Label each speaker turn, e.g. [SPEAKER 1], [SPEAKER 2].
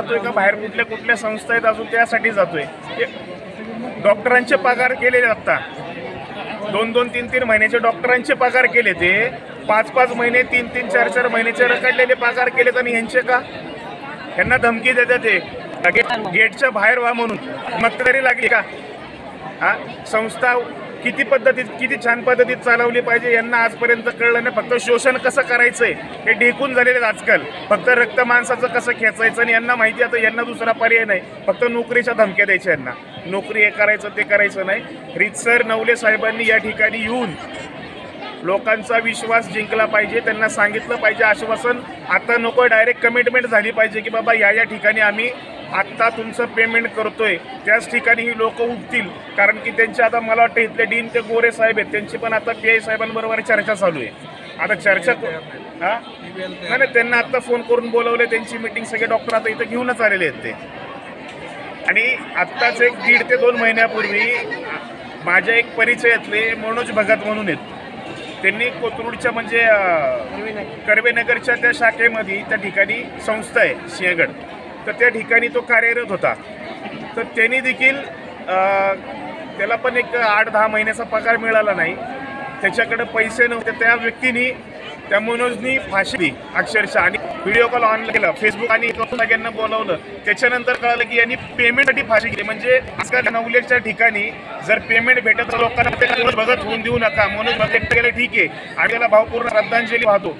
[SPEAKER 1] जातोय का बाहेर कुठल्या कुठल्या संस्था आहेत अजून त्यासाठी जातोय? डॉक्टरांचे पगार केलेले आता 2-2, 3-3 महिन्याचे डॉक्टरांचे पगार केले, ते 5-5 महिने 3-3, 4-4 महिन्याचे रखडलेले पगार केलेत. आणि ह्यांचे का? ह्यांना धमकी देतात ते गेटच्या बाहेर व्हा म्हणून. मग तरी लागली का? हा, संस्था किती छान पद्धतीत चालवली पाहिजे यांना आजपर्यंत कळलं नाही. फक्त शोषण कसं करायचंय हे ढेकून झालेले आहेत आजकाल. फक्त रक्त माणसाचं कसं खेचायचं आणि यांना माहिती आता यांना दुसरा पर्याय नाही, फक्त नोकरीच्या धमक्या द्यायच्या यांना. नोकरी हे करायचं ते करायचं नाही. रीतसर नवले साहेबांनी या ठिकाणी येऊन लोकांचा विश्वास जिंकला पाहिजे. त्यांना सांगितलं पाहिजे आश्वासन आता नको, डायरेक्ट कमिटमेंट झाली पाहिजे की बाबा या ठिकाणी आम्ही आत्ता तुमचं पेमेंट करतोय. त्याच ठिकाणी ही लोक उठतील. कारण की त्यांचे आता मला वाटतं इथले डीन ते गोरे साहेब आहेत, त्यांची पण आता PI साहेबांबरोबर चर्चा चालू आहे. आता चर्चा हां नाही, त्यांना आत्ता फोन करून बोलवले, त्यांची मीटिंग सगळे डॉक्टर आता इथं घेऊनच आलेले आहेत ते. आणि आत्ताच एक 1.5 ते 2 महिन्यापूर्वी माझ्या एक परिचयातले मनोज भगत म्हणून आहेत, त्यांनी कोथरूडच्या म्हणजे कर्वेनगरच्या त्या शाखेमध्ये त्या ठिकाणी संस्था आहे सिंहगड, तर त्या ठिकाणी तो कार्यरत होता. तर त्यांनी देखील त्याला पण एक 8-10 महिन्याचा पगार मिळाला नाही, त्याच्याकडे पैसे नव्हते. त्या व्यक्तीने त्या मनोजनी फाशी दिली अक्षरशः. आणि व्हिडिओ कॉल ऑनलाईन केला, फेसबुक आणि सगळ्यांना बोलावलं. त्याच्यानंतर कळालं की यांनी पेमेंटसाठी फाशी दिली. म्हणजे आजकाल नवलेच्या ठिकाणी जर पेमेंट भेटत लोकांना मनोज भगत होऊन देऊ नका. मनोज भगत गेलं ठीक आहे, आणि त्याला भावपूर्ण श्रद्धांजली वाहतो.